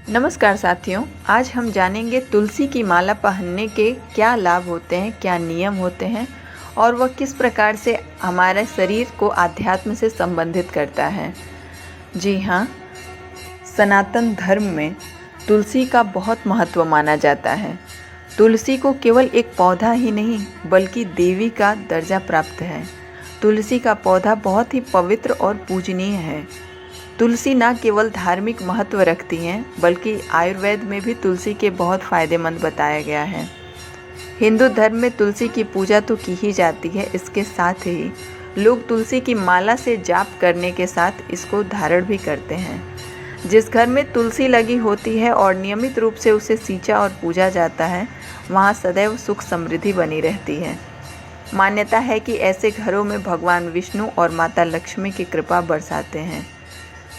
नमस्कार साथियों, आज हम जानेंगे तुलसी की माला पहनने के क्या लाभ होते हैं, क्या नियम होते हैं और वह किस प्रकार से हमारे शरीर को आध्यात्म से संबंधित करता है। जी हाँ, सनातन धर्म में तुलसी का बहुत महत्व माना जाता है। तुलसी को केवल एक पौधा ही नहीं बल्कि देवी का दर्जा प्राप्त है। तुलसी का पौधा बहुत ही पवित्र और पूजनीय है। तुलसी न केवल धार्मिक महत्व रखती हैं बल्कि आयुर्वेद में भी तुलसी के बहुत फायदेमंद बताया गया है। हिंदू धर्म में तुलसी की पूजा तो की ही जाती है, इसके साथ ही लोग तुलसी की माला से जाप करने के साथ इसको धारण भी करते हैं। जिस घर में तुलसी लगी होती है और नियमित रूप से उसे सींचा और पूजा जाता है, वहाँ सदैव सुख समृद्धि बनी रहती है। मान्यता है कि ऐसे घरों में भगवान विष्णु और माता लक्ष्मी की कृपा बरसाते हैं।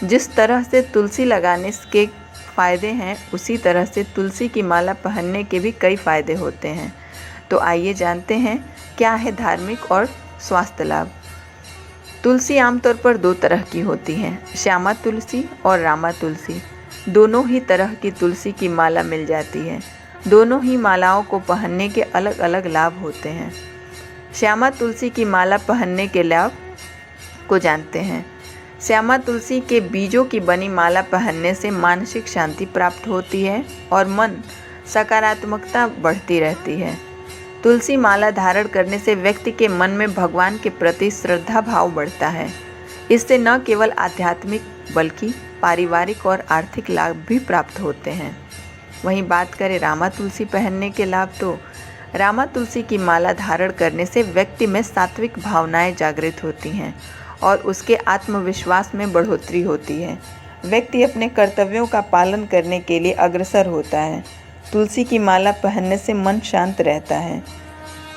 जिस तरह से तुलसी लगाने के फ़ायदे हैं, उसी तरह से तुलसी की माला पहनने के भी कई फ़ायदे होते हैं। तो आइए जानते हैं क्या है धार्मिक और स्वास्थ्य लाभ। तुलसी आमतौर पर दो तरह की होती हैं, श्यामा तुलसी और रामा तुलसी। दोनों ही तरह की तुलसी की माला मिल जाती है। दोनों ही मालाओं को पहनने के अलग अलग लाभ होते हैं। श्यामा तुलसी की माला पहनने के लाभ को जानते हैं। श्यामा तुलसी के बीजों की बनी माला पहनने से मानसिक शांति प्राप्त होती है और मन सकारात्मकता बढ़ती रहती है। तुलसी माला धारण करने से व्यक्ति के मन में भगवान के प्रति श्रद्धा भाव बढ़ता है। इससे न केवल आध्यात्मिक बल्कि पारिवारिक और आर्थिक लाभ भी प्राप्त होते हैं। वहीं बात करें रामा तुलसी पहनने के लाभ, तो रामा तुलसी की माला धारण करने से व्यक्ति में सात्विक भावनाएं जागृत होती हैं और उसके आत्मविश्वास में बढ़ोतरी होती है। व्यक्ति अपने कर्तव्यों का पालन करने के लिए अग्रसर होता है। तुलसी की माला पहनने से मन शांत रहता है।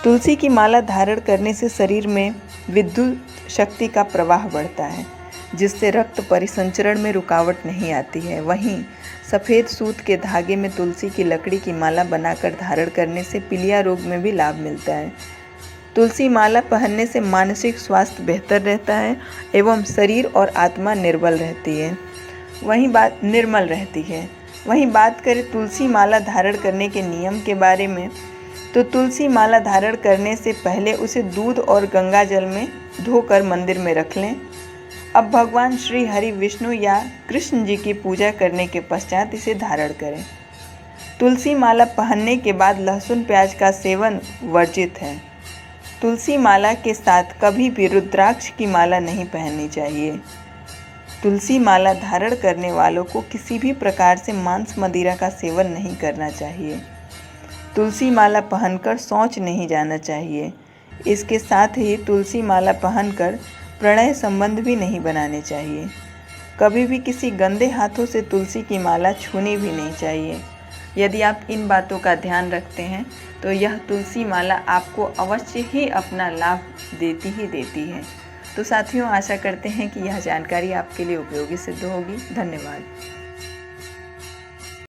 तुलसी की माला धारण करने से शरीर में विद्युत शक्ति का प्रवाह बढ़ता है, जिससे रक्त परिसंचरण में रुकावट नहीं आती है। वहीं सफ़ेद सूत के धागे में तुलसी की लकड़ी की माला बनाकर धारण करने से पीलिया रोग में भी लाभ मिलता है। तुलसी माला पहनने से मानसिक स्वास्थ्य बेहतर रहता है एवं शरीर और आत्मा निर्मल रहती है। वहीं बात करें तुलसी माला धारण करने के नियम के बारे में, तो तुलसी माला धारण करने से पहले उसे दूध और गंगा जल में धोकर मंदिर में रख लें। अब भगवान श्री हरि विष्णु या कृष्ण जी की पूजा करने के पश्चात इसे धारण करें। तुलसी माला पहनने के बाद लहसुन प्याज का सेवन वर्जित है। तुलसी माला के साथ कभी भी रुद्राक्ष की माला नहीं पहननी चाहिए। तुलसी माला धारण करने वालों को किसी भी प्रकार से मांस मदिरा का सेवन नहीं करना चाहिए। तुलसी माला पहनकर शौच नहीं जाना चाहिए। इसके साथ ही तुलसी माला पहनकर प्रणय संबंध भी नहीं बनाने चाहिए। कभी भी किसी गंदे हाथों से तुलसी की माला छूनी भी नहीं चाहिए। यदि आप इन बातों का ध्यान रखते हैं तो यह तुलसी माला आपको अवश्य ही अपना लाभ देती ही देती है। तो साथियों, आशा करते हैं कि यह जानकारी आपके लिए उपयोगी सिद्ध होगी। धन्यवाद।